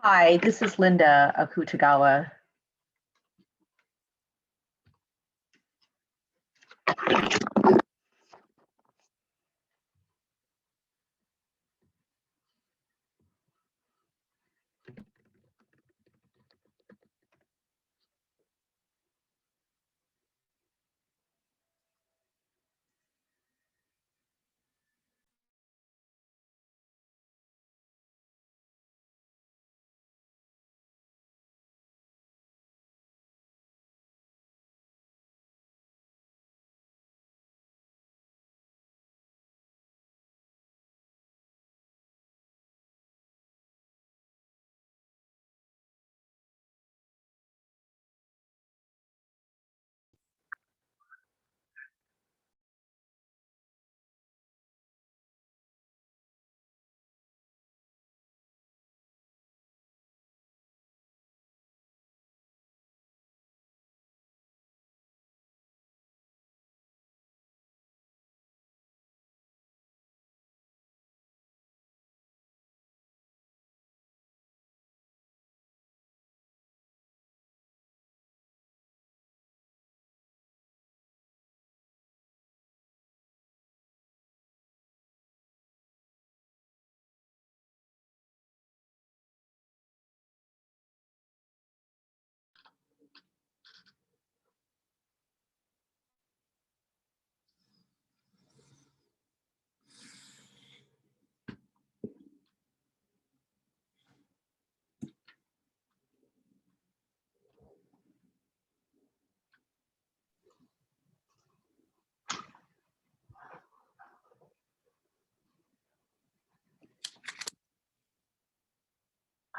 Hi, this is Linda Akutagawa.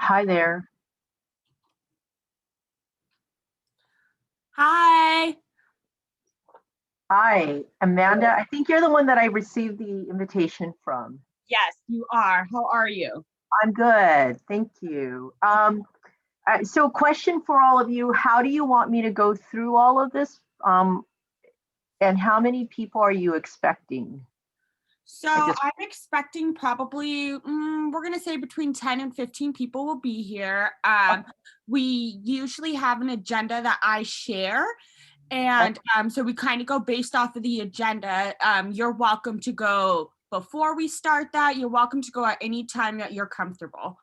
Hi there. Hi. Hi, Amanda. I think you're the one that I received the invitation from. Yes, you are. How are you? I'm good. Thank you. So question for all of you, how do you want me to go through all of this? And how many people are you expecting? So I'm expecting probably, we're going to say between 10 and 15 people will be here. We usually have an agenda that I share. And so we kind of go based off of the agenda. You're welcome to go before we start that. You're welcome to go at any time that you're comfortable.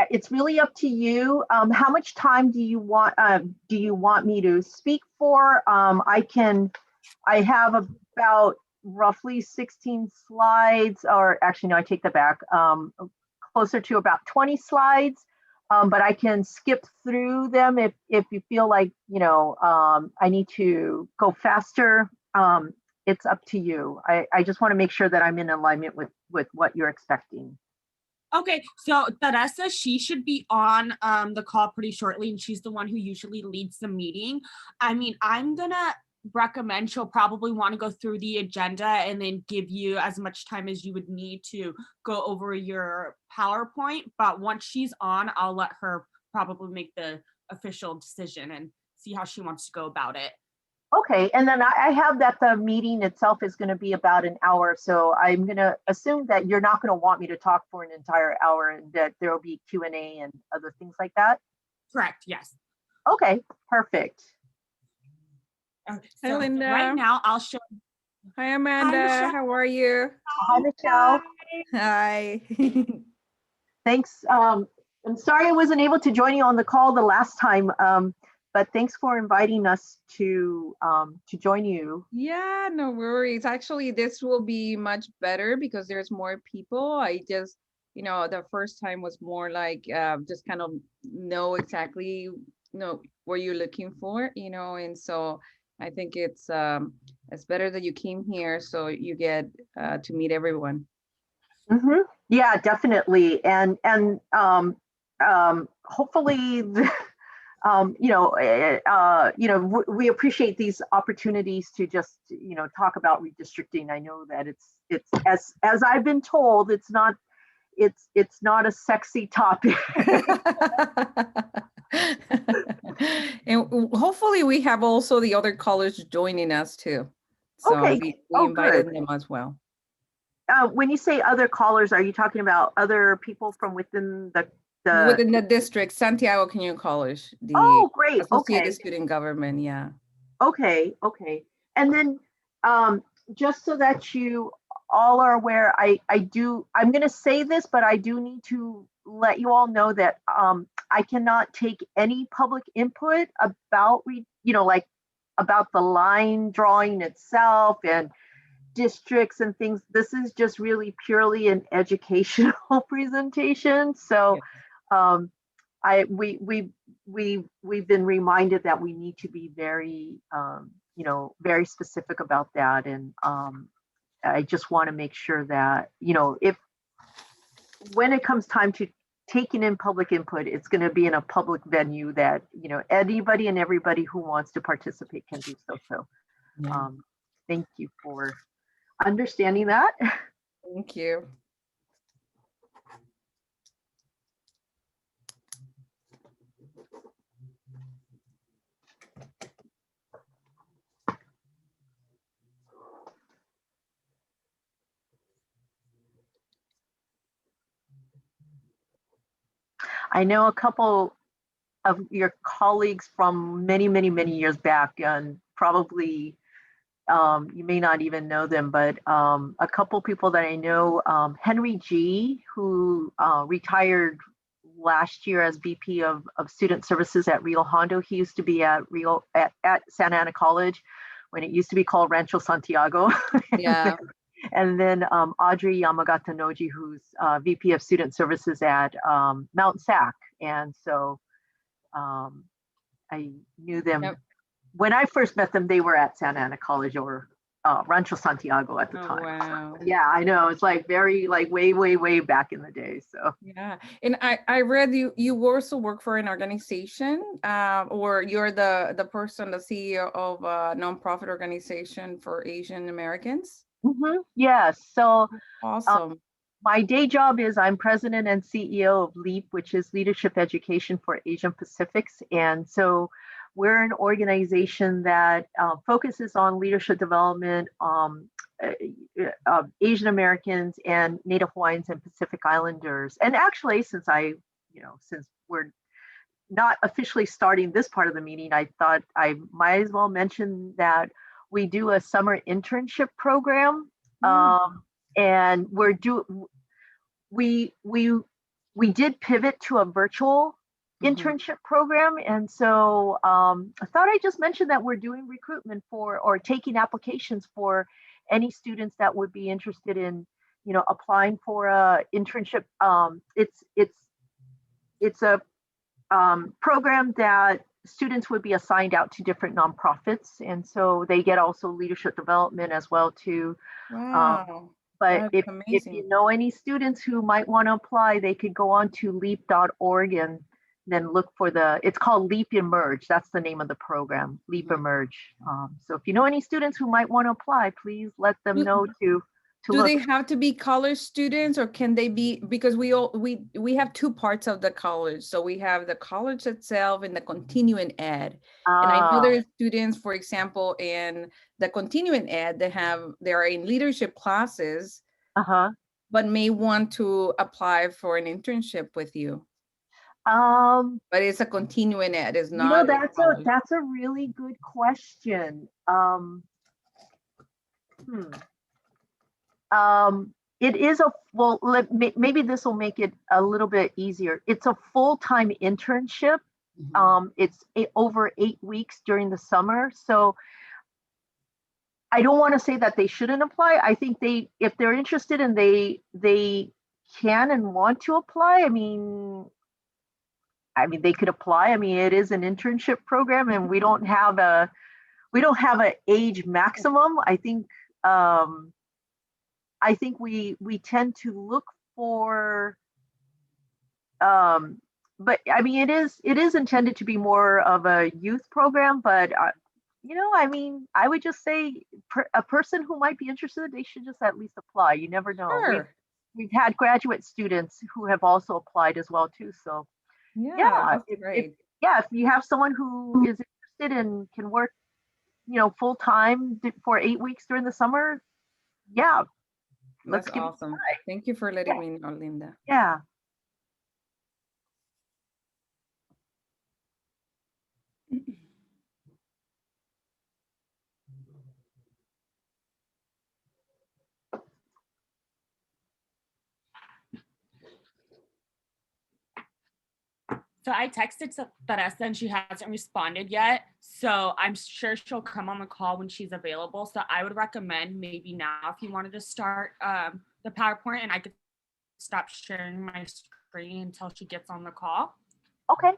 It's really up to you. How much time do you want me to speak for? I have about roughly 16 slides, or actually, no, I take that back. Closer to about 20 slides, but I can skip through them if you feel like, I need to go faster. It's up to you. I just want to make sure that I'm in alignment with what you're expecting. Okay, so Teresa, she should be on the call pretty shortly, and she's the one who usually leads the meeting. I mean, I'm gonna recommend she'll probably want to go through the agenda and then give you as much time as you would need to go over your PowerPoint. But once she's on, I'll let her probably make the official decision and see how she wants to go about it. Okay, and then I have that the meeting itself is going to be about an hour, so I'm going to assume that you're not going to want me to talk for an entire hour and that there will be Q&A and other things like that? Correct, yes. Okay, perfect. Okay, Hi, so Linda. right now I'll show. Hi, Amanda. Michelle. How are you? Hi, Michelle. Hi. Thanks. I'm sorry I wasn't able to join you on the call the last time, but thanks for inviting us to join you. Yeah, no worries. Actually, this will be much better because there's more people. I just, the first time was more like just kind of know exactly, what you're looking for, and so I think it's better that you came here so you get to meet everyone. Mm-hmm. Yeah, definitely, and hopefully. We appreciate these opportunities to just, talk about redistricting. I know that it's as I've been told, it's not a sexy topic. And hopefully we have also the other callers joining us too. So Okay. we invited them as well. When you say other callers, are you talking about other people from within the Within the district, Santiago Community College, the Oh, great. Associated Okay. Student Government, yeah. Okay. Okay. And then just so that you all are aware, I'm going to say this, but I do need to let you all know that I cannot take any public input about, like about the line drawing itself and districts and things. This is just really purely an educational presentation. So we've been reminded that we need to be very very specific about that, and I just want to make sure that if when it comes time to taking in public input, it's going to be in a public venue that anybody and everybody who wants to participate can do so. Yeah. Thank you for understanding that. Thank you. I know a couple of your colleagues from many, many, many years back, and probably you may not even know them, but a couple people that I know, Henry G, who retired last year as VP of Student Services at Rio Hondo. He used to be at Santa Ana College when it used to be called Rancho Santiago. Yeah. And then Audrey Yamagata Noji, who's VP of Student Services at Mount SAC. And so I knew them. Yep. When I first met them, they were at Santa Ana College or Rancho Santiago at the time. Wow. Yeah, I know. It's like very way, way, way back in the day. So yeah, and I read you also work for an organization, or you're the person, the CEO of a nonprofit organization for Asian Americans. Yes. So awesome. My day job is I'm president and CEO of LEAP, which is Leadership Education for Asian Pacifics. And so we're an organization that focuses on leadership development of Asian Americans and Native Hawaiians and Pacific Islanders. And actually, since we're not officially starting this part of the meeting, I thought I might as well mention that we do a summer internship program. And we did pivot to a virtual internship program, and so I thought I'd just mention that we're doing recruitment for or taking applications for any students that would be interested in applying for a internship. It's a program that students would be assigned out to different nonprofits, and so they get also leadership development as well too. Wow. But if you know any students who might want to apply, they could go on to leap.org and then look for it's called Leap Emerge. That's the name of the program, Leap Emerge. So if you know any students who might want to apply, please let them know to do look. They have to be college students, or can they be, because we have two parts of the college. So we have the college itself and the continuing ed. And I know there are students, for example, in the continuing ed, they are in leadership classes, but may want to apply for an internship with you. But it's a continuing ed, it's not. That's a really good question. It is maybe this will make it a little bit easier. It's a full-time internship. It's over 8 weeks during the summer. So I don't want to say that they shouldn't apply. I think if they're interested and they can and want to apply, I mean, they could apply. I mean, it is an internship program, and we don't have an age maximum. I think we tend to look for, but I mean, it is intended to be more of a youth program, but I would just say a person who might be interested, they should just at least apply. You never know. Sure. We've had graduate students who have also applied as well too. So yeah, great. If you have someone who is interested and can work, full time for 8 weeks during the summer, That's awesome. Thank you for letting me know, Linda. Yeah. So I texted Teresa and she hasn't responded yet. So I'm sure she'll come on the call when she's available. So I would recommend maybe now if you wanted to start the PowerPoint, and I could stop sharing my screen until she gets on the call. Okay.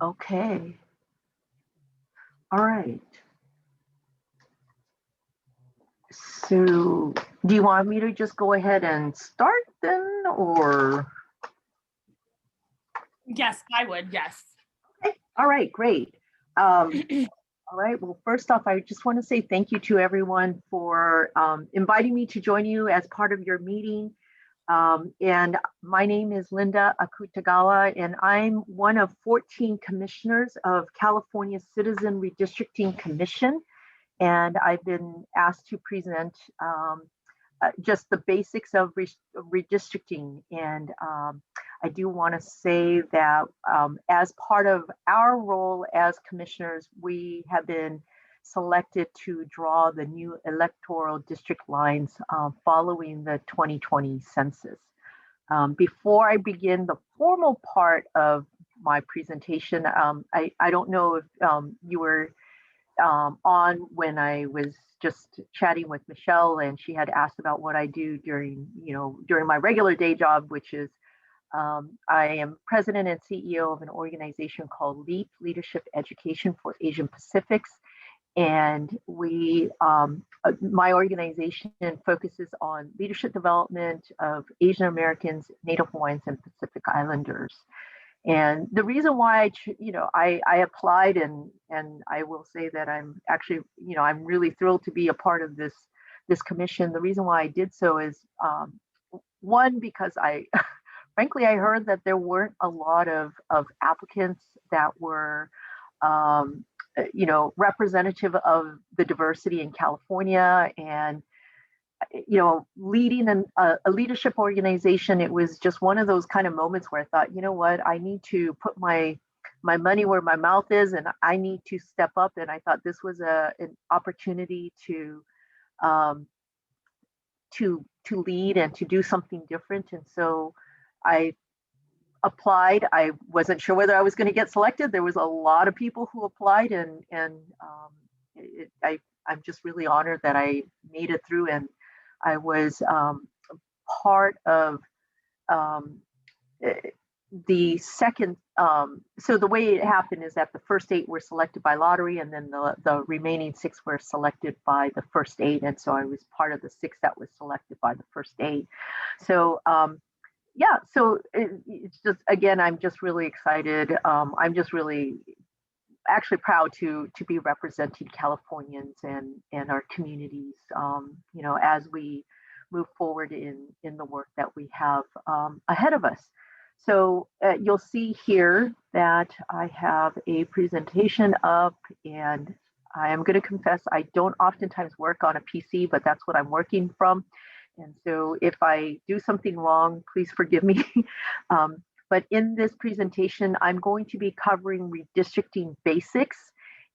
Okay. All right. So do you want me to just go ahead and start then, or? Yes, I would. Yes. Okay. All right, great. All right, well, first off, I just want to say thank you to everyone for inviting me to join you as part of your meeting. And my name is Linda Akutagawa, and I'm one of 14 commissioners of California's Citizen Redistricting Commission. And I've been asked to present just the basics of redistricting. And I do want to say that as part of our role as commissioners, we have been selected to draw the new electoral district lines following the 2020 census. Before I begin the formal part of my presentation, I don't know if you were on when I was just chatting with Michelle, and she had asked about what I do during my regular day job, which is I am president and CEO of an organization called LEAP, Leadership Education for Asian Pacifics. And my organization focuses on leadership development of Asian Americans, Native Hawaiians, and Pacific Islanders. And the reason why I applied, and I will say that I'm actually, I'm really thrilled to be a part of this commission. The reason why I did so is one, because frankly, I heard that there weren't a lot of applicants that were representative of the diversity in California. And leading a leadership organization, it was just one of those kind of moments where I thought, you know what, I need to put my money where my mouth is, and I need to step up. And I thought this was an opportunity to lead and to do something different. And so I applied. I wasn't sure whether I was going to get selected. There was a lot of people who applied, and I'm just really honored that I made it through. And I was part of the second. So the way it happened is that the first 8 were selected by lottery, and then the remaining 6 were selected by the first 8. And so I was part of the 6 that was selected by the first 8. So yeah, so it's just, again, I'm just really excited. I'm just really actually proud to be representing Californians and our communities, as we move forward in the work that we have ahead of us. So you'll see here that I have a presentation up, and I am going to confess I don't oftentimes work on a PC, but that's what I'm working from. And so if I do something wrong, please forgive me. But in this presentation, I'm going to be covering redistricting basics,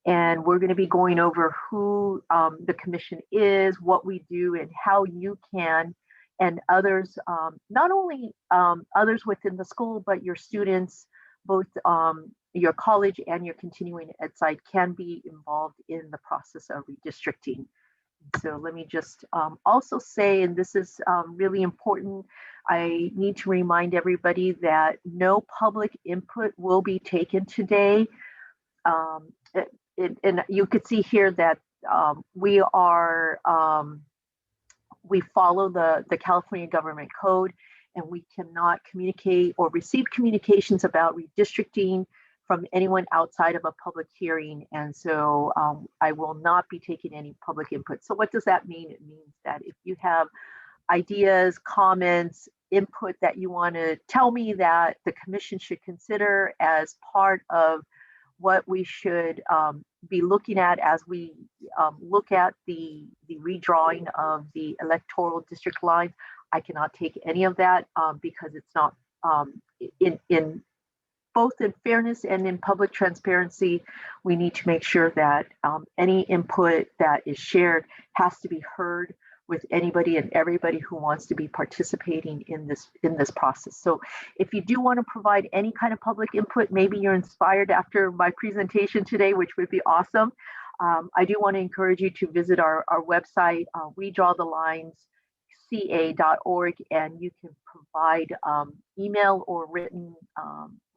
and we're going to be going over who the commission is, what we do, and how you can, and others, not only others within the school, but your students, both your college and your continuing ed side, can be involved in the process of redistricting. So let me just also say, and this is really important, I need to remind everybody that no public input will be taken today. And you could see here that we follow the California Government Code, and we cannot communicate or receive communications about redistricting from anyone outside of a public hearing. And so I will not be taking any public input. So what does that mean? It means that if you have ideas, comments, input that you want to tell me that the commission should consider as part of what we should be looking at as we look at the redrawing of the electoral district lines. I cannot take any of that because it's not in both in fairness and in public transparency. We need to make sure that any input that is shared has to be heard with anybody and everybody who wants to be participating in this process. So if you do want to provide any kind of public input, maybe you're inspired after my presentation today, which would be awesome. I do want to encourage you to visit our website, redrawthelinesca.org, and you can provide email or written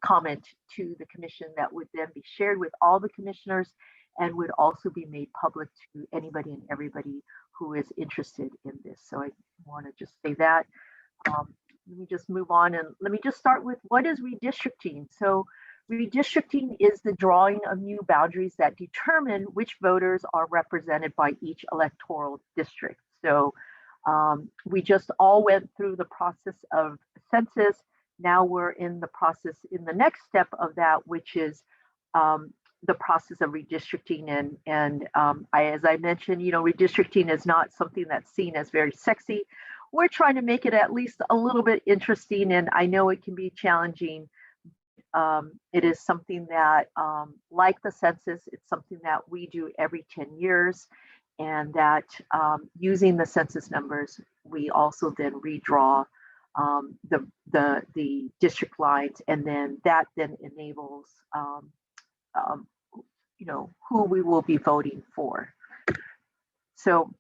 comment to the commission that would then be shared with all the commissioners and would also be made public to anybody and everybody who is interested in this. So I want to just say that. Let me just move on and let me just start with what is redistricting. So redistricting is the drawing of new boundaries that determine which voters are represented by each electoral district. So we just all went through the process of census. Now we're in the process in the next step of that, which is the process of redistricting. And as I mentioned, redistricting is not something that's seen as very sexy. We're trying to make it at least a little bit interesting, and I know it can be challenging. It is something that, like the census, it's something that we do every 10 years, and that using the census numbers, we also then redraw the district lines, and then that then enables who we will be voting for. So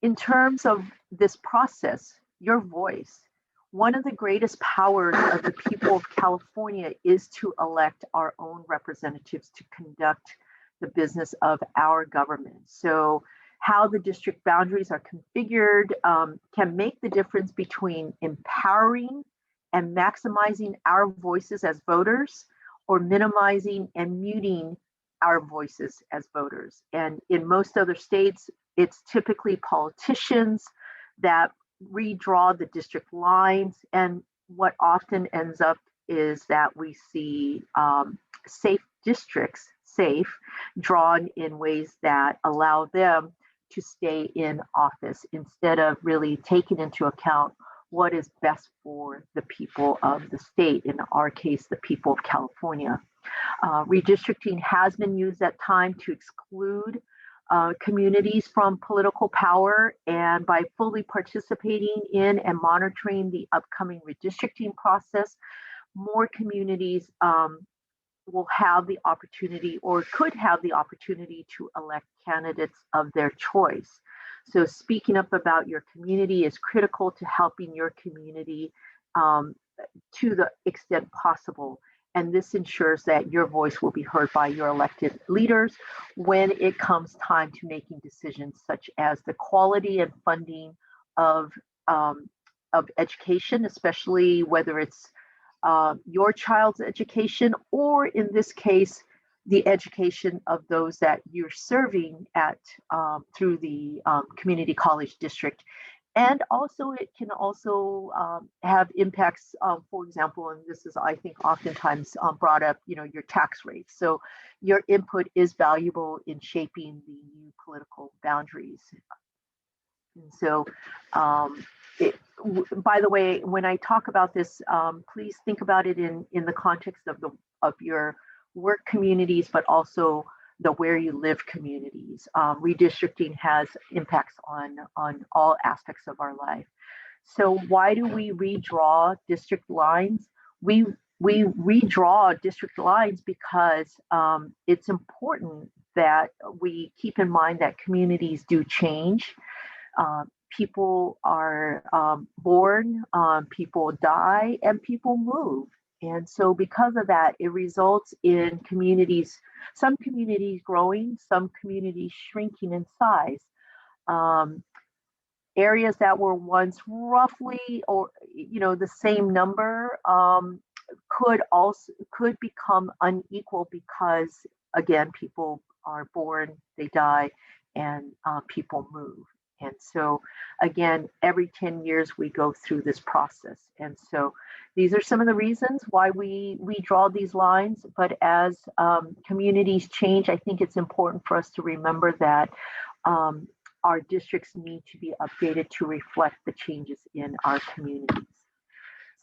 in terms of this process, your voice, one of the greatest powers of the people of California is to elect our own representatives to conduct the business of our government. So how the district boundaries are configured can make the difference between empowering and maximizing our voices as voters, or minimizing and muting our voices as voters. And in most other states, it's typically politicians that redraw the district lines. And what often ends up is that we see safe districts, drawn in ways that allow them to stay in office instead of really taking into account what is best for the people of the state, in our case, the people of California. Redistricting has been used at times to exclude communities from political power, and by fully participating in and monitoring the upcoming redistricting process, more communities will have the opportunity, or could have the opportunity, to elect candidates of their choice. So speaking up about your community is critical to helping your community to the extent possible. And this ensures that your voice will be heard by your elected leaders when it comes time to making decisions such as the quality and funding of education, especially whether it's your child's education, or in this case, the education of those that you're serving at through the community college district. And also, it can also have impacts, for example, and this is, I think, oftentimes brought up, your tax rates. So your input is valuable in shaping the new political boundaries. And so, by the way, when I talk about this, please think about it in the context of your work communities, but also the where you live communities. Redistricting has impacts on all aspects of our life. So why do we redraw district lines? We redraw district lines because it's important that we keep in mind that communities do change. People are born, people die, and people move. And so because of that, it results in communities, some communities growing, some communities shrinking in size. Areas that were once roughly, or the same number, could become unequal because, again, people are born, they die, and people move. And so again, every 10 years we go through this process. And so these are some of the reasons why we draw these lines. But as communities change, I think it's important for us to remember that our districts need to be updated to reflect the changes in our communities.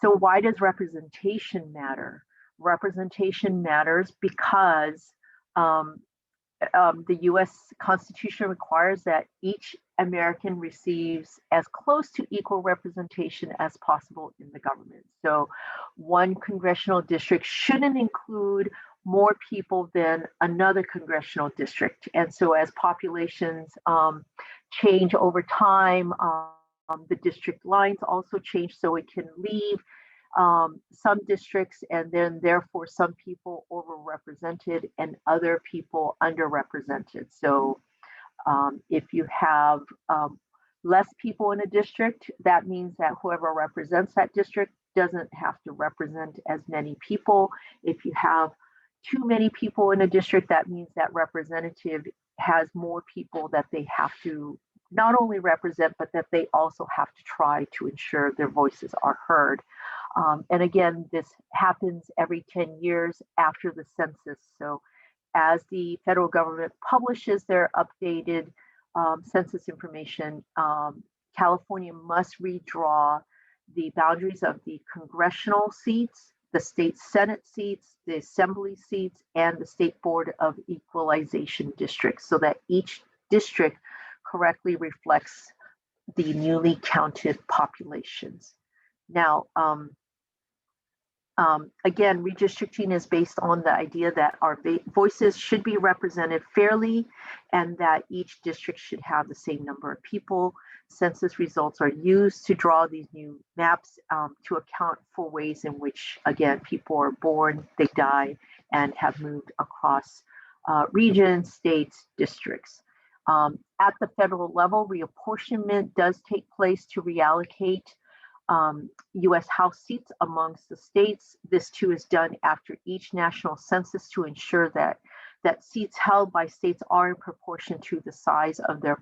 So why does representation matter? Representation matters because the US Constitution requires that each American receives as close to equal representation as possible in the government. So one congressional district shouldn't include more people than another congressional district. And so as populations change over time, the district lines also change, so it can leave some districts and then therefore some people overrepresented and other people underrepresented. So if you have less people in a district, that means that whoever represents that district doesn't have to represent as many people. If you have too many people in a district, that means that representative has more people that they have to not only represent, but that they also have to try to ensure their voices are heard. And again, this happens every 10 years after the census. So as the federal government publishes their updated census information, California must redraw the boundaries of the congressional seats, the state Senate seats, the assembly seats, and the state board of equalization districts, so that each district correctly reflects the newly counted populations. Now, again, redistricting is based on the idea that our voices should be represented fairly and that each district should have the same number of people. Census results are used to draw these new maps to account for ways in which, again, people are born, they die, and have moved across regions, states, districts. At the federal level, reapportionment does take place to reallocate US House seats amongst the states. This too is done after each national census to ensure that seats held by states are in proportion to the size of their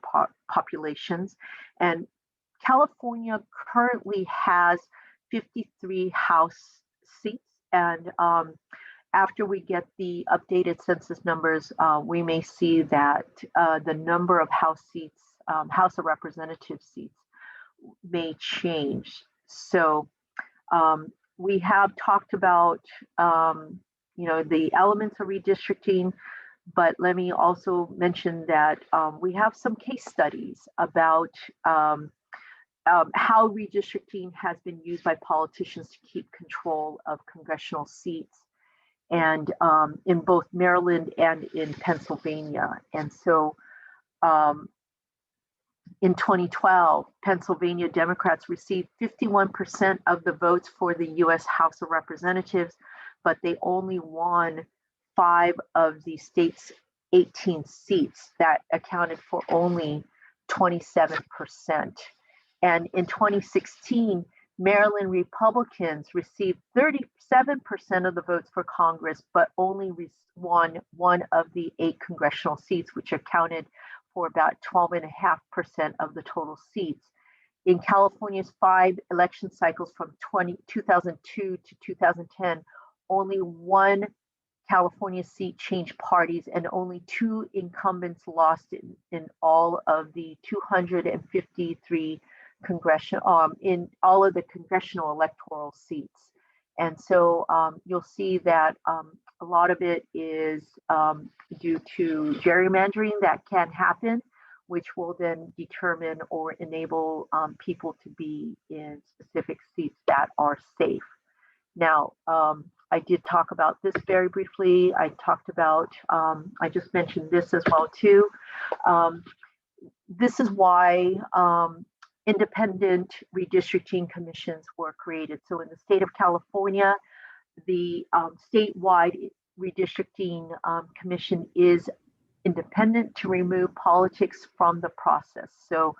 populations. And California currently has 53 House seats, and after we get the updated census numbers, we may see that the number of House seats, House of Representatives seats, may change. So we have talked about, the elements of redistricting, but let me also mention that we have some case studies about how redistricting has been used by politicians to keep control of congressional seats, and in both Maryland and in Pennsylvania. And so in 2012, Pennsylvania Democrats received 51% of the votes for the US House of Representatives, but they only won 5 of the state's 18 seats. That accounted for only 27%. And in 2016, Maryland Republicans received 37% of the votes for Congress, but only won 1 of the 8 congressional seats, which accounted for about 12.5% of the total seats. In California's 5 election cycles from 2002 to 2010, only 1 California seat changed parties, and only 2 incumbents lost in all of the 253 congressional in all of the congressional electoral seats. And so you'll see that a lot of it is due to gerrymandering that can happen, which will then determine or enable people to be in specific seats that are safe. Now, I did talk about this very briefly. I talked about, I just mentioned this as well too. This is why independent redistricting commissions were created. So in the state of California, the statewide redistricting commission is independent to remove politics from the process. So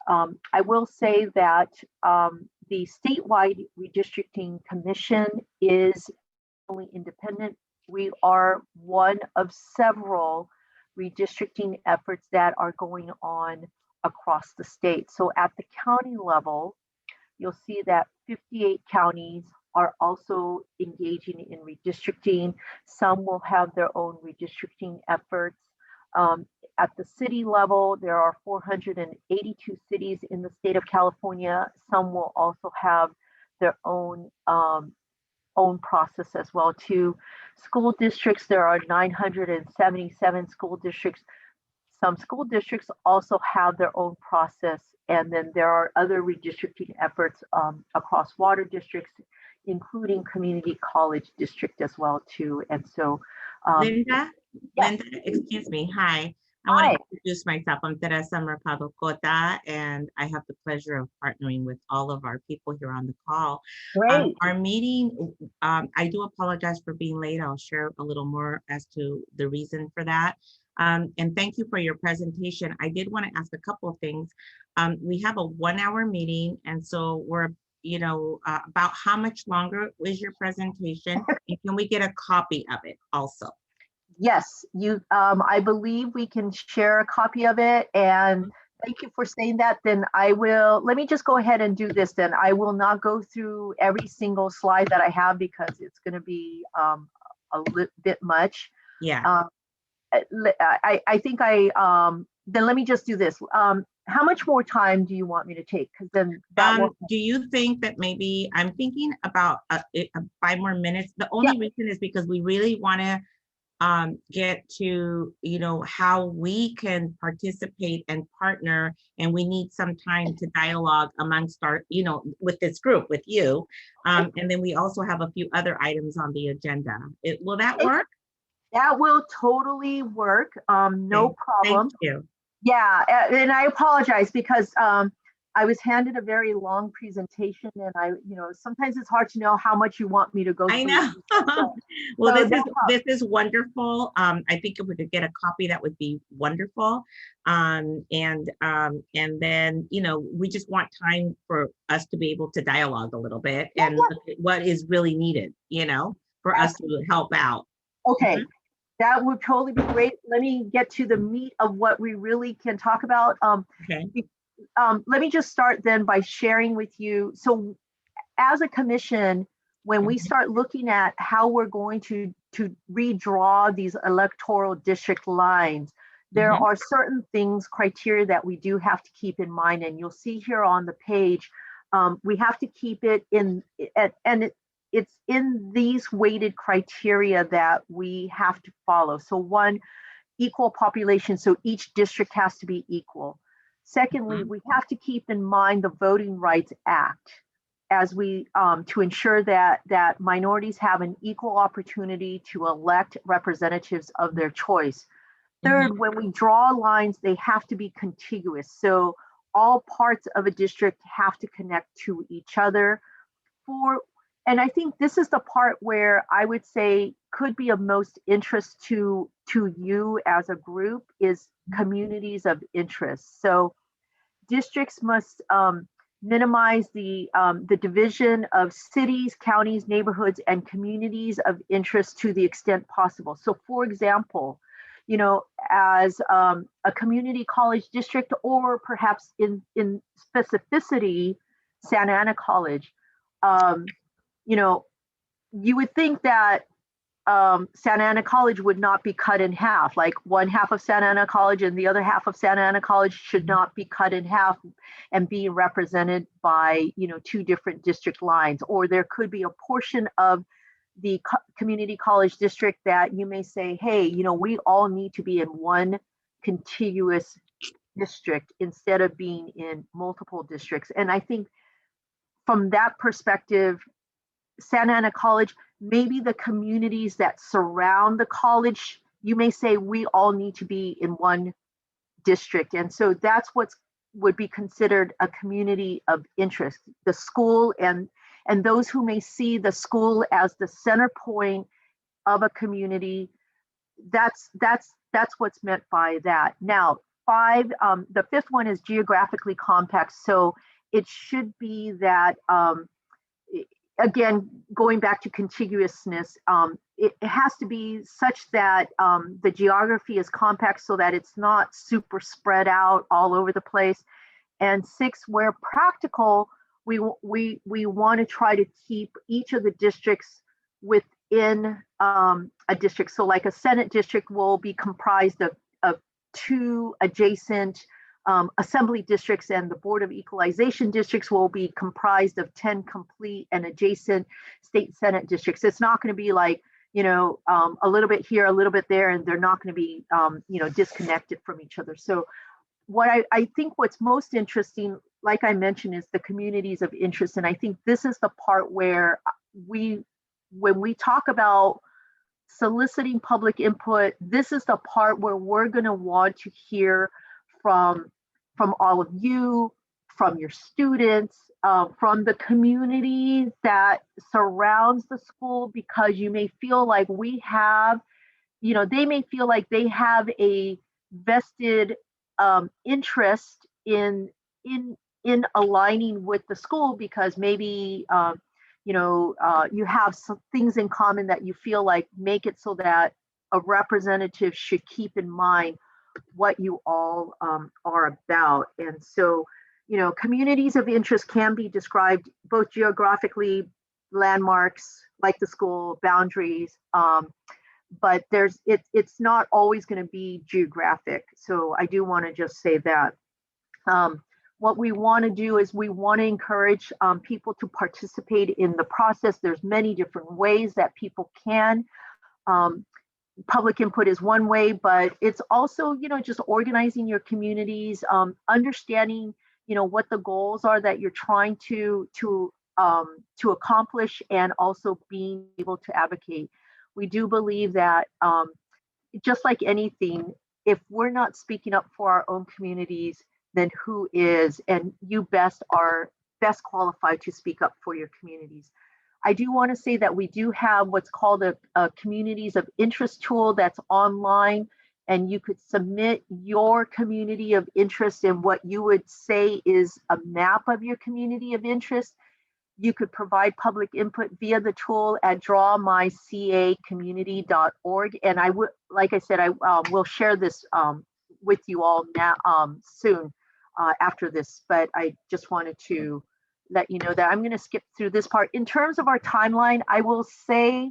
I will say that the statewide redistricting commission is only independent. We are one of several redistricting efforts that are going on across the state. So at the county level, you'll see that 58 counties are also engaging in redistricting. Some will have their own redistricting efforts. At the city level, there are 482 cities in the state of California. Some will also have their own process as well too. School districts, there are 977 school districts. Some school districts also have their own process, and then there are other redistricting efforts across water districts, including community college district as well too. And so, Linda, yes. Linda, excuse me. Hi. I want Hi. to introduce myself. I'm Teresa Mercado Cota, and I have the pleasure of partnering with all of our people here on the call. Great. Our meeting, I do apologize for being late. I'll share a little more as to the reason for that. And thank you for your presentation. I did want to ask a couple of things. We have a 1-hour meeting, and so we're, about how much longer is your presentation? And can we get a copy of it also? Yes, I believe we can share a copy of it, and thank you for saying that. Then let me just go ahead and do this then. I will not go through every single slide that I have because it's going to be a little bit much. Yeah. I think then let me just do this. How much more time do you want me to take? Because then do you think that maybe, I'm thinking about 5 more minutes. The only reason is because we really want to get to, how we can participate and partner, and we need some time to dialogue amongst our, with this group, with you. And then we also have a few other items on the agenda. Will that work? That will totally work. No problem. Thank you. Yeah, and I apologize because I was handed a very long presentation, and sometimes it's hard to know how much you want me to go through. I know. Well, this is wonderful. I think if we could get a copy, that would be wonderful. And then, we just want time for us to be able to dialogue a little bit and look at what is really needed, for us to help out. Okay. That would totally be great. Let me get to the meat of what we really can talk about. Okay. Let me just start then by sharing with you. So as a commission, when we start looking at how we're going to redraw these electoral district lines, there are certain things, criteria that we do have to keep in mind. And you'll see here on the page, we have to keep it in, and it's in these weighted criteria that we have to follow. So one, equal population. So each district has to be equal. Secondly, we have to keep in mind the Voting Rights Act as we to ensure that minorities have an equal opportunity to elect representatives of their choice. Third, when we draw lines, they have to be contiguous. So all parts of a district have to connect to each other. Four, and I think this is the part where I would say could be of most interest to you as a group, is communities of interest. So districts must minimize the division of cities, counties, neighborhoods, and communities of interest to the extent possible. So for example, as a community college district, or perhaps in specificity, Santa Ana College, you would think that Santa Ana College would not be cut in half, like one half of Santa Ana College and the other half of Santa Ana College should not be cut in half and be represented by, 2 different district lines. Or there could be a portion of the community college district that you may say, hey, we all need to be in one contiguous district instead of being in multiple districts. And I think from that perspective, Santa Ana College, maybe the communities that surround the college, you may say we all need to be in one district. And so that's what would be considered a community of interest. The school and those who may see the school as the center point of a community, that's what's meant by that. Now, 5, the 5th one is geographically compact. So it should be that, again, going back to contiguousness, it has to be such that the geography is compact so that it's not super spread out all over the place. And 6, where practical, we want to try to keep each of the districts within a district. So like a Senate district will be comprised of 2 adjacent assembly districts, and the Board of Equalization districts will be comprised of 10 complete and adjacent state Senate districts. It's not going to be like, a little bit here, a little bit there, and they're not going to be, disconnected from each other. So what I think what's most interesting, like I mentioned, is the communities of interest. And I think this is the part where when we talk about soliciting public input, this is the part where we're going to want to hear from all of you, from your students, from the community that surrounds the school, because you may feel like they may feel like they have a vested interest in aligning with the school, because maybe you have some things in common that you feel like make it so that a representative should keep in mind what you all are about. And so, communities of interest can be described both geographically, landmarks like the school, boundaries, but it's not always going to be geographic. So I do want to just say that. What we want to do is we want to encourage people to participate in the process. There's many different ways that people can. Public input is one way, but it's also, just organizing your communities, understanding, what the goals are that you're trying to accomplish, and also being able to advocate. We do believe that just like anything, if we're not speaking up for our own communities, then who is? And you are best qualified to speak up for your communities. I do want to say that we do have what's called a communities of interest tool that's online, and you could submit your community of interest and what you would say is a map of your community of interest. You could provide public input via the tool at drawmycacommunity.org. And I would, like I said, I will share this with you all now soon after this, but I just wanted to let you know that I'm going to skip through this part. In terms of our timeline, I will say,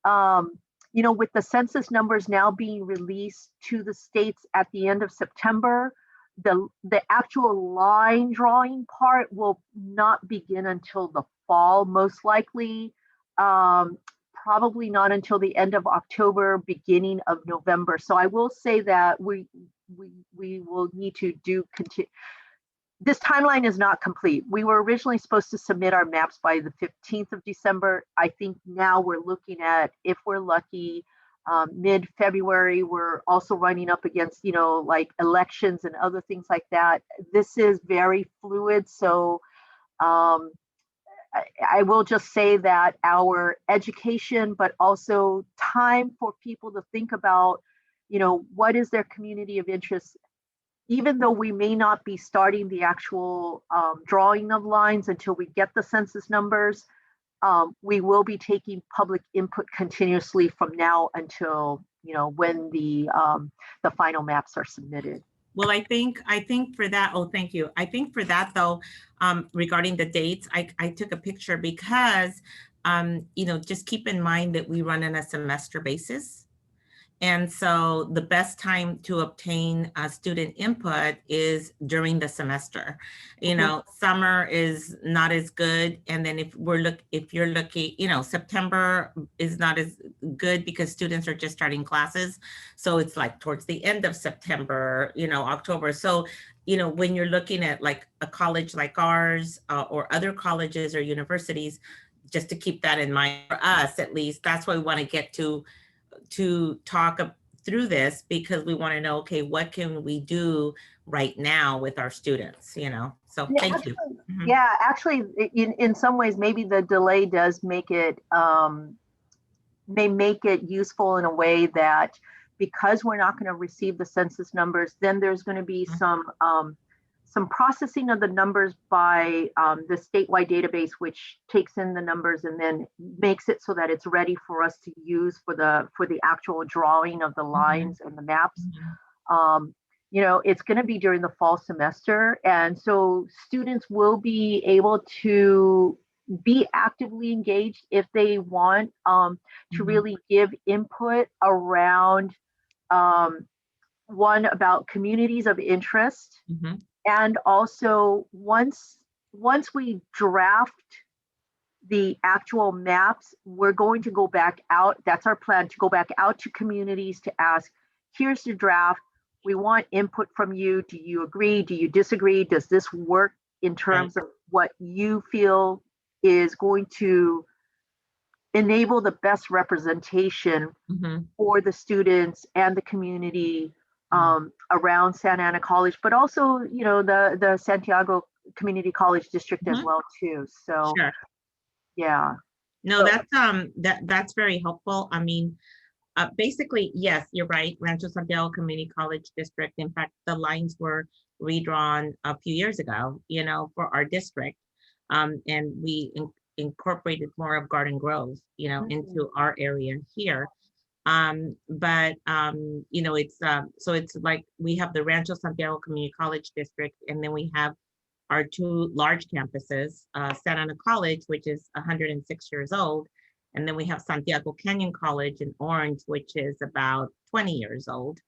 with the census numbers now being released to the states at the end of September, the actual line drawing part will not begin until the fall, most likely, probably not until the end of October, beginning of November. So I will say that we will need to continue. This timeline is not complete. We were originally supposed to submit our maps by the 15th of December. I think now we're looking at, if we're lucky, mid-February. We're also running up against, like elections and other things like that. This is very fluid. So I will just say that our education, but also time for people to think about, what is their community of interest, even though we may not be starting the actual drawing of lines until we get the census numbers, we will be taking public input continuously from now until, when the final maps are submitted. Well, I think for that, oh, thank you. I think for that though, regarding the dates, I took a picture because, just keep in mind that we run on a semester basis. And so the best time to obtain student input is during the semester. Summer is not as good. And then if you're looking, September is not as good because students are just starting classes. So it's like towards the end of September, October. So, when you're looking at like a college like ours or other colleges or universities, just to keep that in mind for us, at least, that's why we want to get to talk through this, because we want to know, okay, what can we do right now with our students, so yeah, thank you. Yeah, actually, in some ways, maybe the delay does make it, may make it useful in a way that, because we're not going to receive the census numbers, then there's going to be some some processing of the numbers by the statewide database, which takes in the numbers and then makes it so that it's ready for us to use for the actual drawing of the lines and the maps. You know, it's going to be during the fall semester, and so students will be able to be actively engaged if they want to really give input around one about communities of interest. And also once we draft the actual maps, we're going to go back out. That's our plan, to go back out to communities to ask, here's the draft. We want input from you. Do you agree? Do you disagree? Does this work in terms of what you feel is going to enable the best representation for the students and the community around Santa Ana College, but also, you know, the Santiago Community College District as well too. So, yeah. No, that's very helpful. I mean, basically, yes, you're right. Rancho Santiago Community College District. In fact, the lines were redrawn a few years ago, you know, for our district, and we incorporated more of Garden Grove, you know, into our area here. But you know, it's so it's like we have the Rancho Santiago Community College District, and then we have our two large campuses, Santa Ana College, which is 106 years old, and then we have Santiago Canyon College in Orange, which is about 20 years old.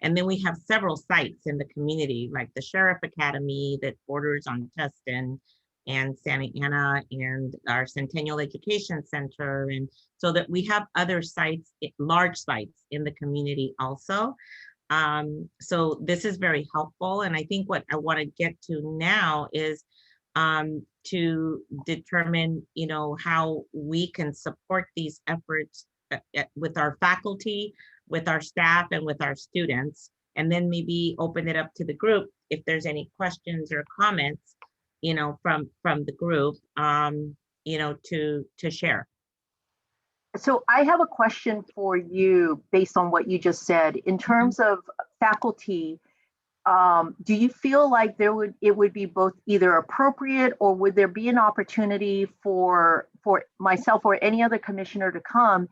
And then we have several sites in the community, like the Sheriff Academy that borders on Tustin and Santa Ana, and our Centennial Education Center. And so that we have other sites, large sites in the community also. So this is very helpful. And I think what I want to get to now is to determine, you know, how we can support these efforts with our faculty, with our staff, and with our students, and then maybe open it up to the group if there's any questions or comments, you know, from the group, you know, to share. So I have a question for you based on what you just said. In terms of faculty, do you feel like it would be both either appropriate, or would there be an opportunity for myself or any other commissioner to come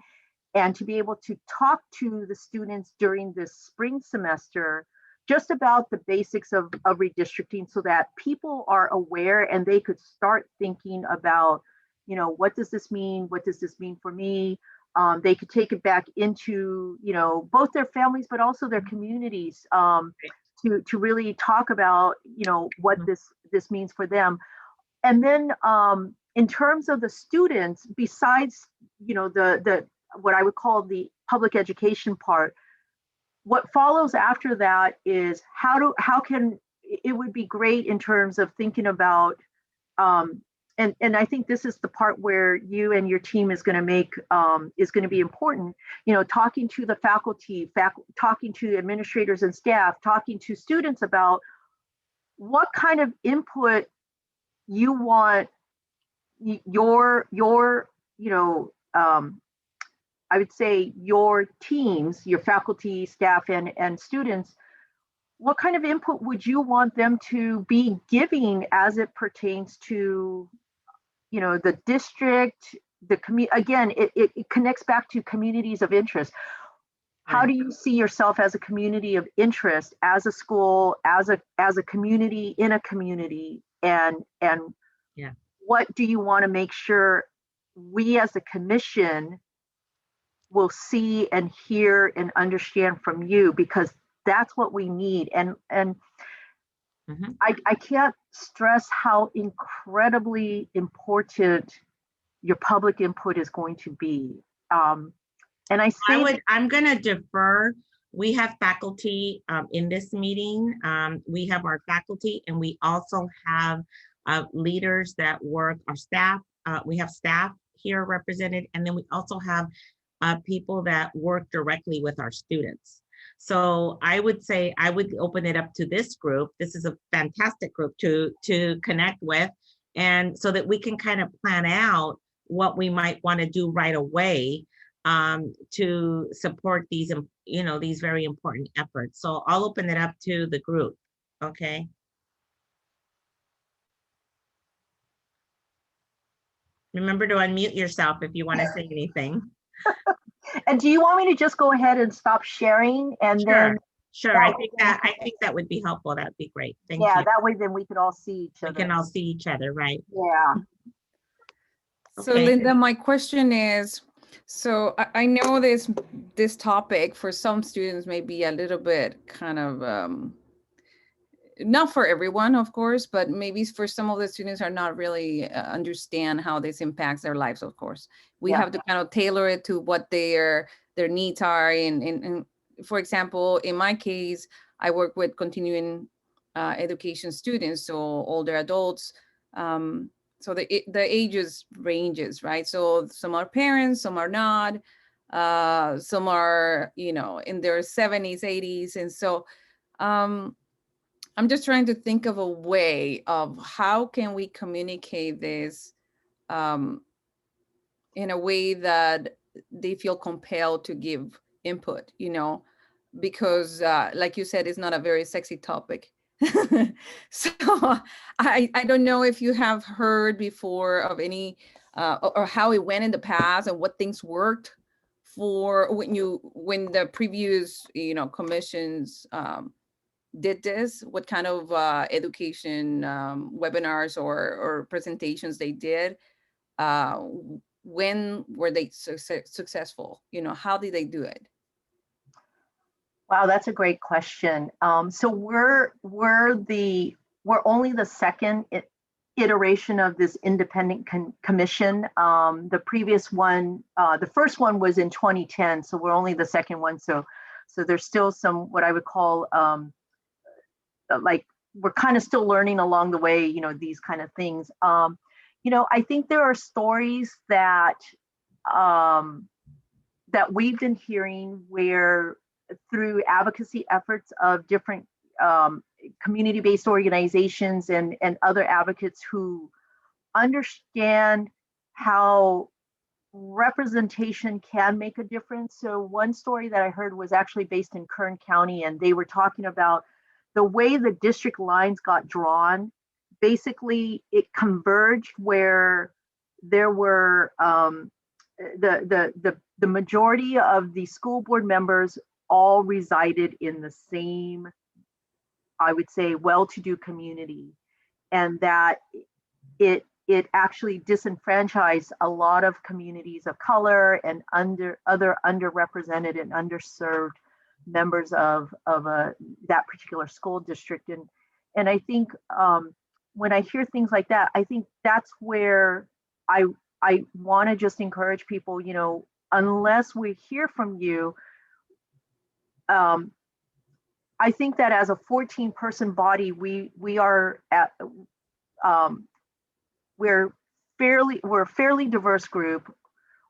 and to be able to talk to the students during this spring semester just about the basics of redistricting, so that people are aware and they could start thinking about, you know, what does this mean? What does this mean for me? They could take it back into, you know, both their families, but also their communities, to really talk about, you know, what this means for them. And then in terms of the students, besides, you know, the what I would call the public education part, what follows after that is how can it would be great in terms of thinking about and I think this is the part where you and your team is going to make is going to be important, you know, talking to the faculty, talking to administrators and staff, talking to students about what kind of input you want your you know, I would say your teams, your faculty, staff, and students, what kind of input would you want them to be giving as it pertains to, you know, the district, the community? Again, it connects back to communities of interest. How do you see yourself as a community of interest, as a school, as a community in a community, and what do you want to make sure we as a commission will see and hear and understand from you? Because that's what we need. And I can't stress how incredibly important your public input is going to be. And I'm going to defer. We have faculty in this meeting. We have our faculty, and we also have leaders that work, our staff. We have staff here represented, and then we also have people that work directly with our students. So I would say I would open it up to this group. This is a fantastic group to connect with, and so that we can kind of plan out what we might want to do right away to support these, you know, these very important efforts. So I'll open it up to the group. Okay. Remember to unmute yourself if you want to say anything. And do you want me to just go ahead and stop sharing and then? Sure. I think that would be helpful. That would be great. Thank Yeah, you. that way then we could all see each We other. can all see each other, right? Yeah. So Okay. Linda, my question is, so I know this topic for some students may be a little bit kind of, not for everyone, of course, but maybe for some of the students are not really understand how this impacts their lives, of course. We Yeah. have to kind of tailor it to what their needs are. And for example, in my case, I work with continuing education students, so older adults. So the ages ranges, right? So some are parents, some are not. Some are, you know, in their 70s, 80s. And so I'm just trying to think of a way of how can we communicate this in a way that they feel compelled to give input, you know, because like you said, it's not a very sexy topic. So I don't know if you have heard before of any or how it went in the past and what things worked for when the previous, you know, commissions did this, what kind of education webinars or presentations they did. When were they successful? You know, how did they do it? Wow, that's a great question. So we're only the second iteration of this independent commission. The previous one, the first one was in 2010, so we're only the second one. So there's still some what I would call like we're kind of still learning along the way, you know, these kind of things. You know, I think there are stories that that we've been hearing where through advocacy efforts of different community-based organizations and other advocates who understand how representation can make a difference. So one story that I heard was actually based in Kern County, and they were talking about the way the district lines got drawn. Basically, it converged where there were the majority of the school board members all resided in the same, I would say, well-to-do community, and that it actually disenfranchised a lot of communities of color and other underrepresented and underserved members of that particular school district. And I think when I hear things like that, I think that's where I want to just encourage people, you know, unless we hear from you, I think that as a 14-person body, we are at we're a fairly diverse group.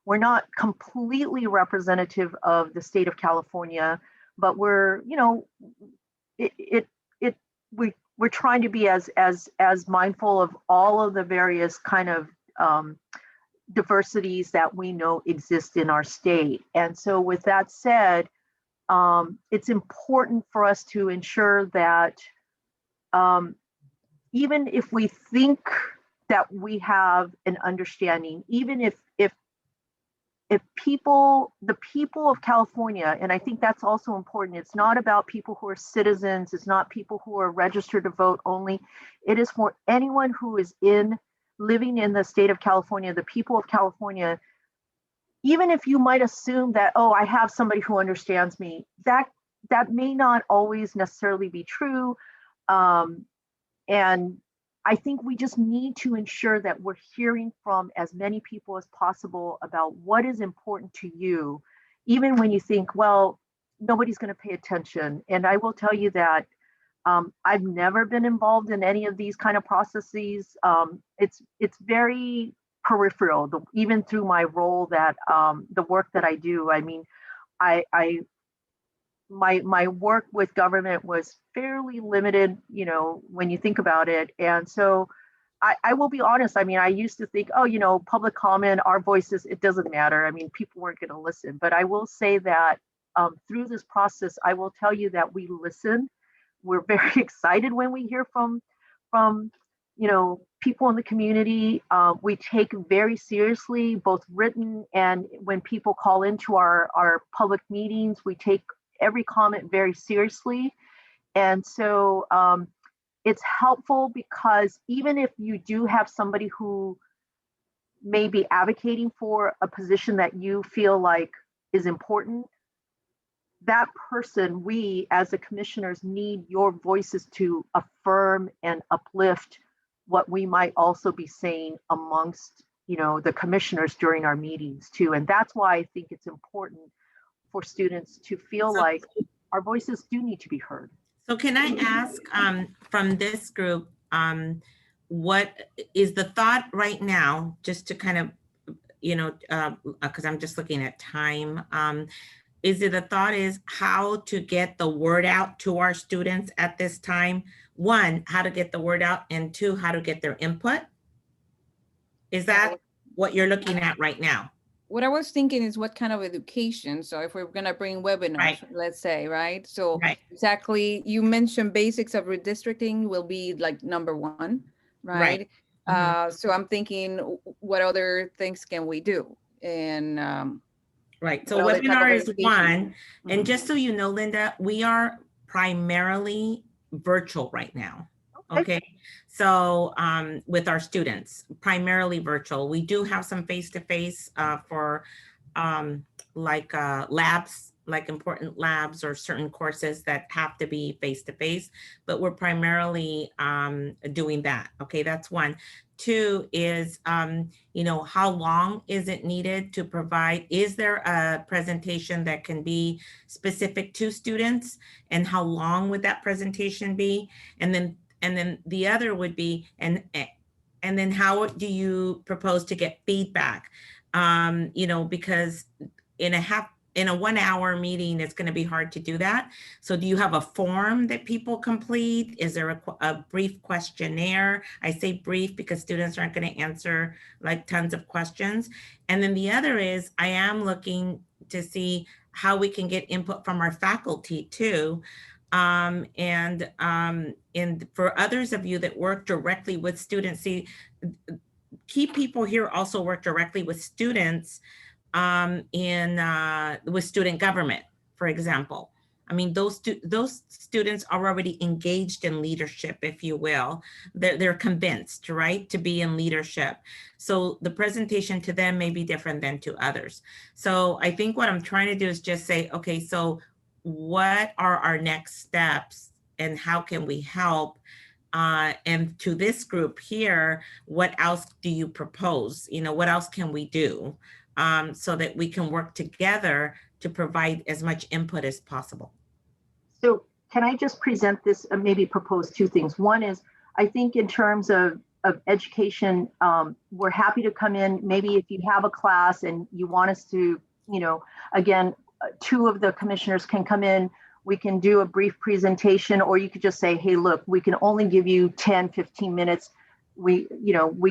We're not completely representative of the state of California, but we're, you know, we're trying to be as mindful of all of the various kind of diversities that we know exist in our state. And so with that said, it's important for us to ensure that even if we think that we have an understanding, even if the people of California, and I think that's also important, it's not about people who are citizens, it's not people who are registered to vote only, it is for anyone who is living in the state of California, the people of California. Even if you might assume that, oh, I have somebody who understands me, that may not always necessarily be true. And I think we just need to ensure that we're hearing from as many people as possible about what is important to you, even when you think, well, nobody's going to pay attention. And I will tell you that I've never been involved in any of these kind of processes. It's very peripheral, even through my role that the work that I do. I mean, my work with government was fairly limited, you know, when you think about it. And so I will be honest. I mean, I used to think, oh, you know, public comment, our voices, it doesn't matter. I mean, people weren't going to listen. But I will say that through this process, I will tell you that we listen. We're very excited when we hear from you know, people in the community, we take very seriously, both written and when people call into our public meetings, we take every comment very seriously. And so it's helpful because even if you do have somebody who may be advocating for a position that you feel like is important, that person, we as the commissioners need your voices to affirm and uplift what we might also be saying amongst, the commissioners during our meetings too. And that's why I think it's important for students to feel like our voices do need to be heard. So can I ask from this group, what is the thought right now, just to kind of, because I'm just looking at time. Is it the thought is how to get the word out to our students at this time? One, how to get the word out, and two, how to get their input? Is that what you're looking at right now? What I was thinking is what kind of education. So if we're gonna bring webinars, Right. let's say, right? So Right. exactly, you mentioned basics of redistricting will be like number one, right? Right. So I'm thinking, what other things can we do? And Right. So what other type of webinar is education? one. And Mhm. just so you know, Linda, we are primarily virtual right now. Okay. So with our students, primarily virtual. We do have some face-to-face for labs, like important labs or certain courses that have to be face-to-face, but we're primarily doing that. Okay, that's one. Two is, how long is it needed to provide? Is there a presentation that can be specific to students, and how long would that presentation be? And then the other would be, and then how do you propose to get feedback? Because in a 1 hour meeting, it's going to be hard to do that. So do you have a form that people complete? Is there a brief questionnaire? I say brief because students aren't going to answer like tons of questions. And then the other is, I am looking to see how we can get input from our faculty too. And for others of you that work directly with students, see, key people here also work directly with students with student government, for example. I mean, those students are already engaged in leadership, if you will. They're convinced, right, to be in leadership. So the presentation to them may be different than to others. So I think what I'm trying to do is just say, okay, so what are our next steps and how can we help? And to this group here, what else do you propose? What else can we do so that we can work together to provide as much input as possible? So can I just present this, maybe propose two things? One is, I think in terms of education, we're happy to come in. Maybe if you have a class and you want us to, again, two of the commissioners can come in, we can do a brief presentation, or you could just say, hey, look, we can only give you 10, 15 minutes. We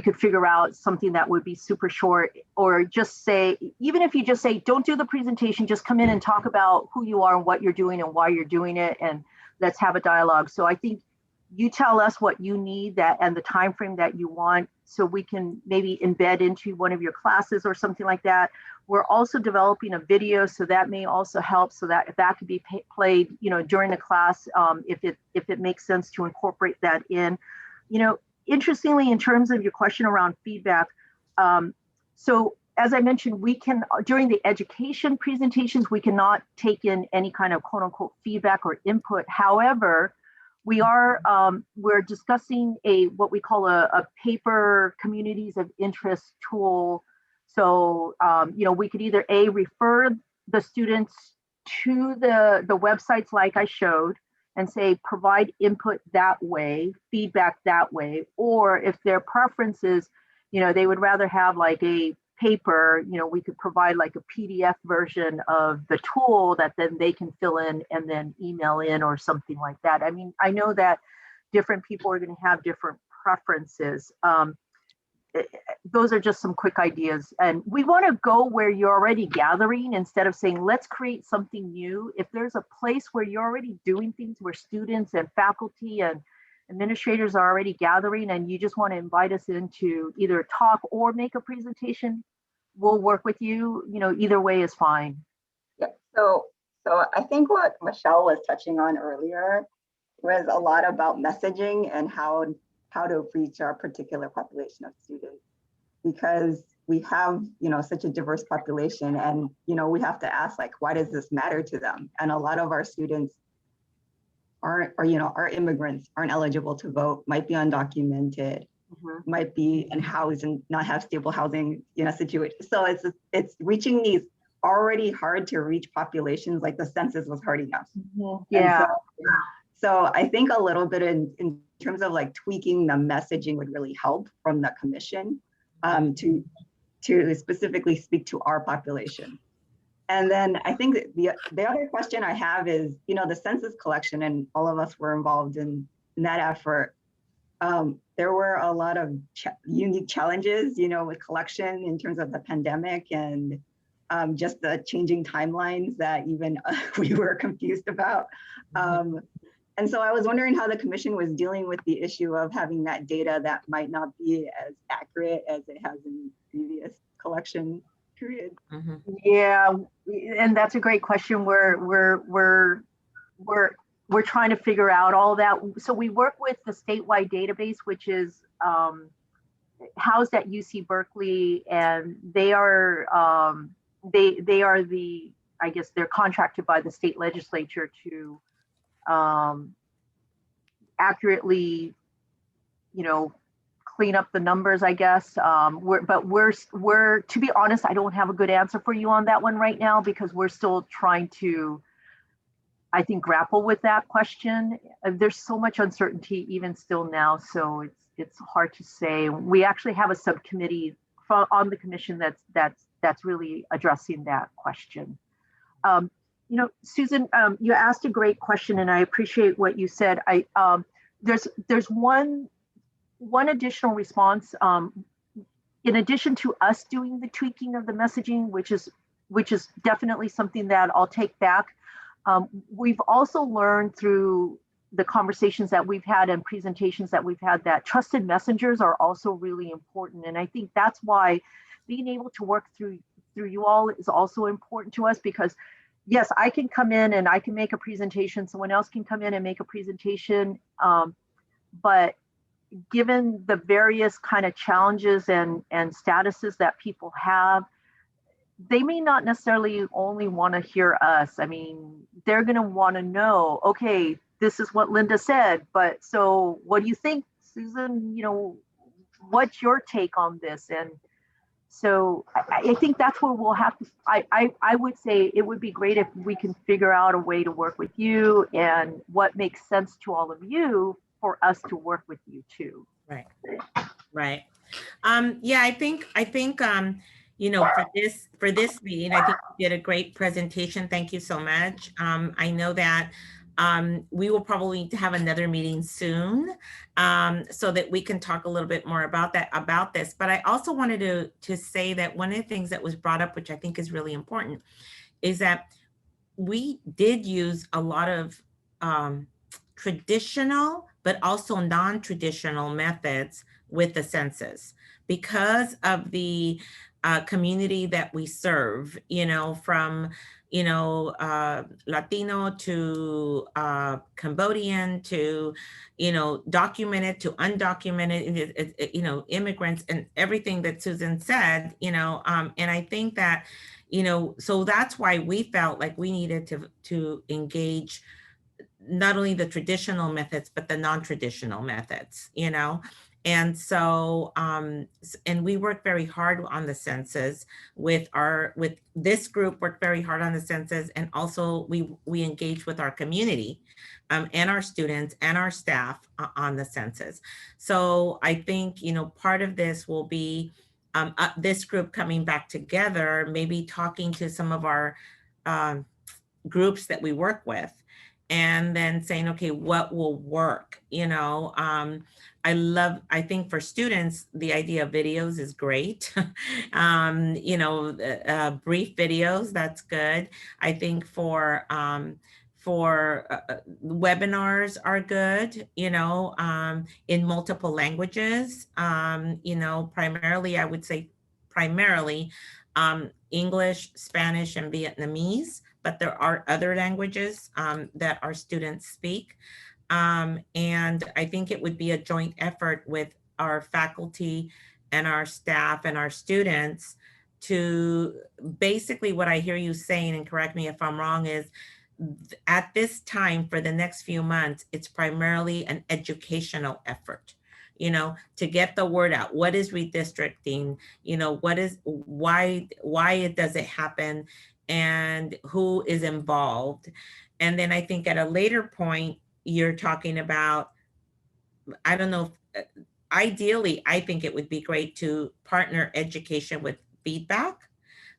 could figure out something that would be super short, or just say, even if you just say, don't do the presentation, just come in and talk about who you are and what you're doing and why you're doing it, and let's have a dialogue. So I think you tell us what you need and the time frame that you want, so we can maybe embed into one of your classes or something like that. We're also developing a video, so that may also help, so that if that could be played, during the class, if it makes sense to incorporate that in. Interestingly, in terms of your question around feedback, so as I mentioned, we can, during the education presentations, we cannot take in any kind of quote unquote feedback or input. However, we're discussing what we call a paper communities of interest tool. So, we could either refer the students to the websites like I showed, and say, provide input that way, feedback that way, or if their preferences, they would rather have like a paper, we could provide like a PDF version of the tool that then they can fill in and then email in or something like that. I mean, I know that different people are going to have different preferences. Those are just some quick ideas. And we want to go where you're already gathering instead of saying, let's create something new. If there's a place where you're already doing things where students and faculty and administrators are already gathering and you just want to invite us in to either talk or make a presentation, we'll work with you. You know, either way is fine. Yeah, so I think what Michelle was touching on earlier was a lot about messaging and how to reach our particular population of students, because we have, you know, such a diverse population, and, you know, we have to ask, like, why does this matter to them? And a lot of our students are immigrants, aren't eligible to vote, might be undocumented, might be in housing, not have stable housing, you know, situation. So it's reaching these already hard to reach populations, like the census was hard enough. Yeah. So I think a little bit in terms of like tweaking the messaging would really help from the commission to specifically speak to our population. And then I think the other question I have is, you know, the census collection, and all of us were involved in that effort. There were a lot of unique challenges, you know, with collection in terms of the pandemic and just the changing timelines that even we were confused about. And so I was wondering how the commission was dealing with the issue of having that data that might not be as accurate as it has in previous collection periods. Yeah, and that's a great question. We're trying to figure out all that. So we work with the statewide database, which is housed at UC Berkeley, and they are they are the, I guess they're contracted by the state legislature to accurately, you know, clean up the numbers, I guess. We're to be honest, I don't have a good answer for you on that one right now, because we're still trying to, I think, grapple with that question. There's so much uncertainty even still now, so it's hard to say. We actually have a subcommittee on the commission that's really addressing that question. You know, Susan, you asked a great question, and I appreciate what you said. There's one additional response. In addition to us doing the tweaking of the messaging, which is definitely something that I'll take back. We've also learned through the conversations that we've had and presentations that we've had that trusted messengers are also really important. And I think that's why being able to work through you all is also important to us, because yes, I can come in and I can make a presentation. Someone else can come in and make a presentation. But given the various kind of challenges and statuses that people have, they may not necessarily only want to hear us. I mean, they're going to want to know, okay, this is what Linda said, but so what do you think, Susan? You know, what's your take on this? And so I think that's where we'll have to, I would say it would be great if we can figure out a way to work with you and what makes sense to all of you for us to work with you too. Right. Yeah, I think you know, for this meeting, I think you did a great presentation. Thank you so much. I know that we will probably need to have another meeting soon, so that we can talk a little bit more about this. But I also wanted to say that one of the things that was brought up, which I think is really important, is that we did use a lot of traditional, but also non-traditional methods with the census because of the community that we serve, you know, from, you know, Latino to Cambodian to, you know, documented to undocumented, you know, immigrants and everything that Susan said, you know, and I think that, you know, so that's why we felt like we needed to engage not only the traditional methods, but the non-traditional methods, you know? And so, and we worked very hard on the census with this group, worked very hard on the census. And also we engaged with our community and our students and our staff on the census. So I think, you know, part of this will be this group coming back together, maybe talking to some of our groups that we work with, and then saying, okay, what will work? You know, I think for students, the idea of videos is great. You know, brief videos, that's good. I think for webinars are good, you know, in multiple languages, you know, primarily, I would say primarily English, Spanish, and Vietnamese, but there are other languages that our students speak. And I think it would be a joint effort with our faculty and our staff and our students to basically, what I hear you saying, and correct me if I'm wrong, is at this time for the next few months, it's primarily an educational effort, you know, to get the word out. What is redistricting? You know, why does it happen, and who is involved? And then I think at a later point, you're talking about, I don't know, ideally, I think it would be great to partner education with feedback.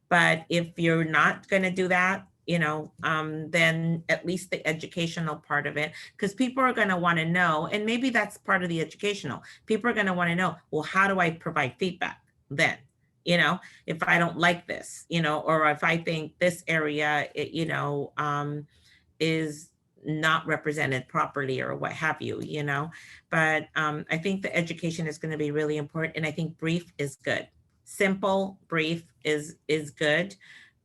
But if you're not going to do that, you know, then at least the educational part of it, because people are going to want to know, and maybe that's part of the educational. People are going to want to know, well, how do I provide feedback then? You know, if I don't like this, you know, or if I think this area, you know, is not represented properly or what have you, you know. But I think the education is going to be really important. And I think brief is good. Simple, brief is good.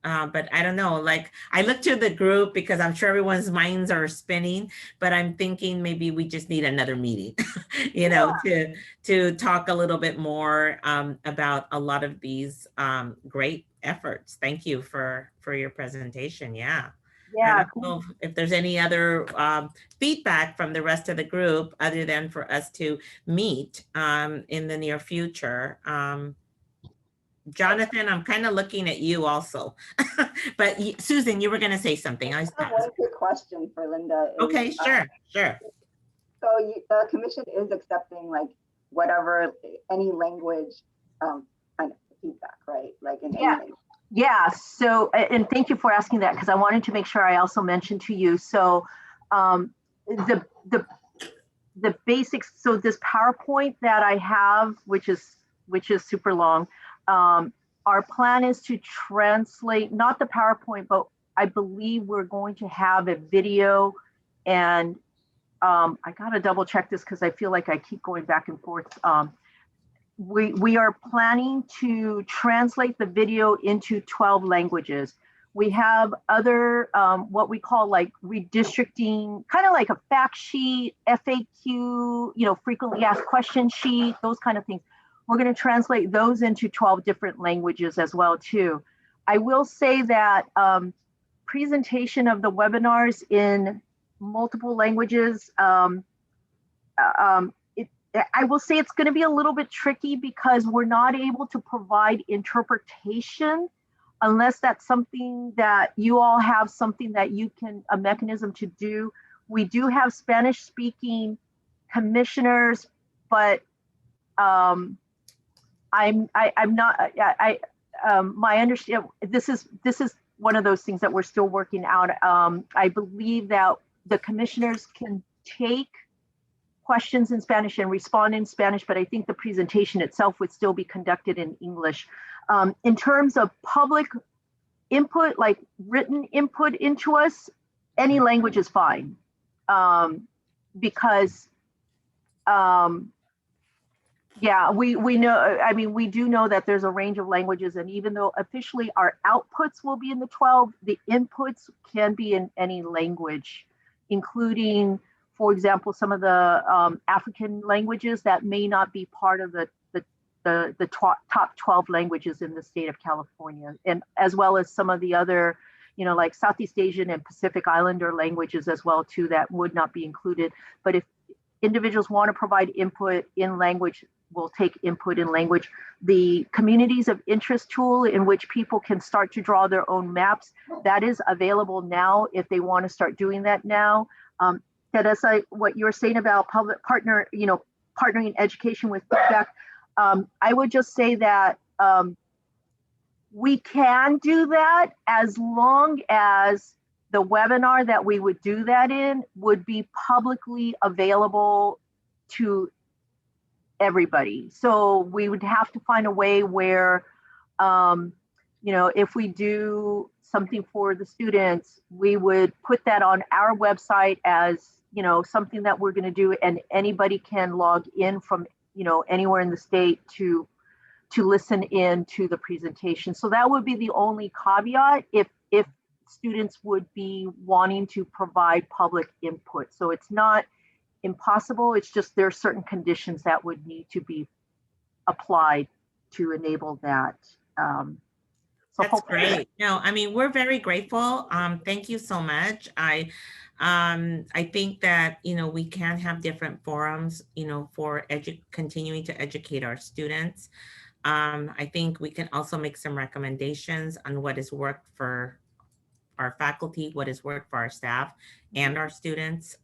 But I don't know, like I look to the group because I'm sure everyone's minds are spinning, but I'm thinking maybe we just need another meeting, you know, to talk a little bit more about a lot of these great efforts. Thank you for your presentation. Yeah. Yeah. I don't know if there's any other feedback from the rest of the group other than for us to meet in the near future. Jonathan, I'm kind of looking at you also, but Susan, you were going to say something. I have one quick question for Linda. Okay, sure. So the commission is accepting like whatever, any language kind of feedback, right? Like in any language. Yeah, so, and thank you for asking that, because I wanted to make sure I also mentioned to you. So the basics, so this PowerPoint that I have, which is super long, our plan is to translate, not the PowerPoint, but I believe we're going to have a video, and I gotta double check this because I feel like I keep going back and forth. We are planning to translate the video into 12 languages. We have other, what we call like redistricting, kind of like a fact sheet, FAQ, you know, frequently asked question sheet, those kind of things. We're going to translate those into 12 different languages as well too. I will say that presentation of the webinars in multiple languages, I will say it's going to be a little bit tricky because we're not able to provide interpretation unless that's something that you all have something that you can, a mechanism to do. We do have Spanish speaking commissioners, but I'm not, my understanding, this is one of those things that we're still working out. I believe that the commissioners can take questions in Spanish and respond in Spanish, but I think the presentation itself would still be conducted in English. In terms of public input, like written input into us, any language is fine. Because, yeah, we know, I mean, we do know that there's a range of languages, and even though officially our outputs will be in the 12, the inputs can be in any language, including, for example, some of the African languages that may not be part of the top 12 languages in the state of California, and as well as some of the other, you know, like Southeast Asian and Pacific Islander languages as well too, that would not be included. But if individuals want to provide input in language, we'll take input in language. The communities of interest tool, in which people can start to draw their own maps, that is available now if they want to start doing that now. Teresa, what you're saying about public partner, you know, partnering education with feedback, I would just say that we can do that as long as the webinar that we would do that in would be publicly available to everybody. So we would have to find a way where if we do something for the students, we would put that on our website as, something that we're going to do, and anybody can log in from, anywhere in the state to listen in to the presentation. So that would be the only caveat if students would be wanting to provide public input. So it's not impossible. It's just there are certain conditions that would need to be applied to enable that. So That's great. No, I mean, we're very grateful. Thank you so much. I think that, we can have different forums, for continuing to educate our students. I think we can also make some recommendations on what has worked for our faculty, what has worked for our staff and our students.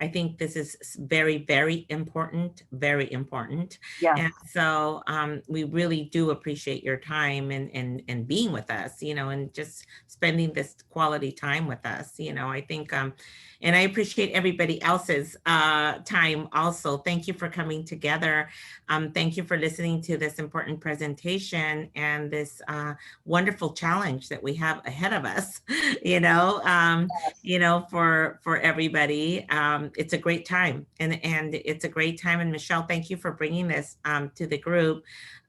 I think this is very, very important, very important. Yes. And so we really do appreciate your time and being with us, and just spending this quality time with us. I think, and I appreciate everybody else's time also. Thank you for coming together. Thank you for listening to this important presentation and this wonderful challenge that we have ahead of us, for everybody. It's a great time, and it's a great time. And Michelle, thank you for bringing this to the group,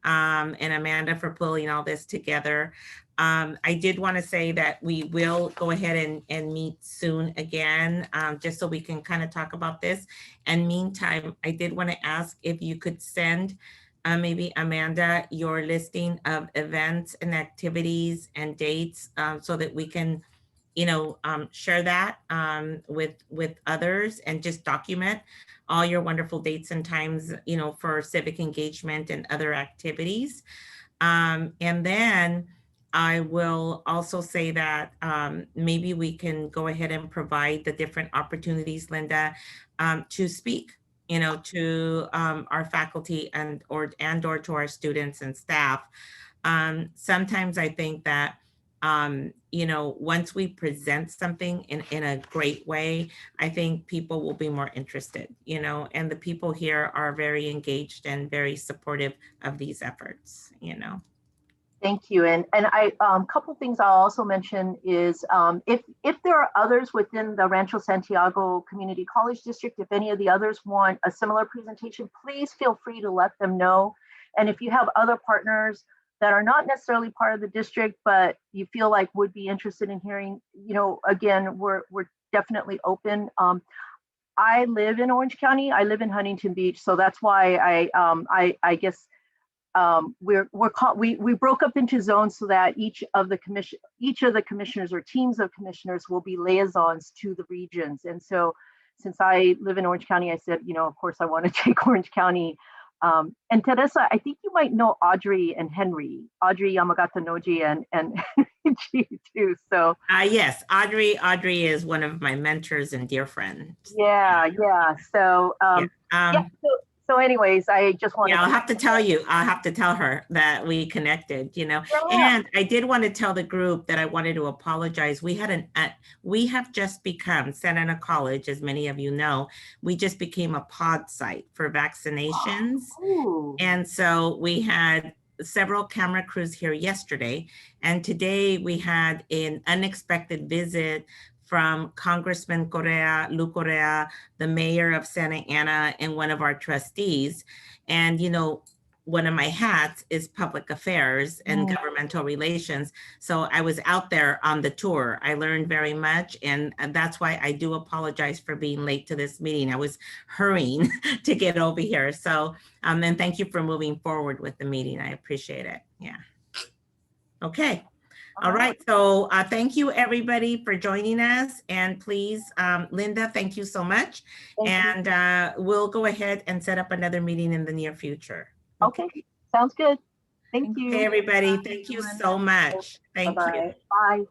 and Amanda for pulling all this together. I did want to say that we will go ahead and meet soon again, just so we can kind of talk about this. And meantime, I did want to ask if you could send maybe Amanda your listing of events and activities and dates, so that we can share that with others and just document all your wonderful dates and times, for civic engagement and other activities. And then I will also say that maybe we can go ahead and provide the different opportunities, Linda, to speak, to our faculty and or to our students and staff. Sometimes I think that once we present something in a great way, I think people will be more interested, and the people here are very engaged and very supportive of these efforts, Thank you. And I, couple things I'll also mention is if there are others within the Rancho Santiago Community College District, if any of the others want a similar presentation, please feel free to let them know. And if you have other partners that are not necessarily part of the district, but you feel like would be interested in hearing, again, we're definitely open. I live in Orange County. I live in Huntington Beach, so that's why I guess we broke up into zones so that each of the commissioners or teams of commissioners will be liaisons to the regions. And so, since I live in Orange County, I said, of course, I want to take Orange County. And Teresa, I think you might know Audrey and Henry, Audrey Yamagata Noji and Henry too. So yes, Audrey is one of my mentors and dear friends. Yeah. So so anyways, I just want I'll have to tell her that we connected, Yeah. And I did want to tell the group that I wanted to apologize. We have just become, Santa Ana College, as many of you know, we just became a pod site for vaccinations. Ooh. And so we had several camera crews here yesterday. And today we had an unexpected visit from Congressman Lou Correa, the mayor of Santa Ana, and one of our trustees. And, one of my hats is public affairs and governmental relations. So I was out there on the tour. I learned very much. And that's why I do apologize for being late to this meeting. I was hurrying to get over here. So, and thank you for moving forward with the meeting. I appreciate it. Yeah. Okay. All right, so thank you everybody for joining us, and please, Linda, thank you so much. Thank you. We'll go ahead and set up another meeting in the near future. Okay, sounds good. Thank you. Okay, everybody, thank you so much. Thank you. Bye.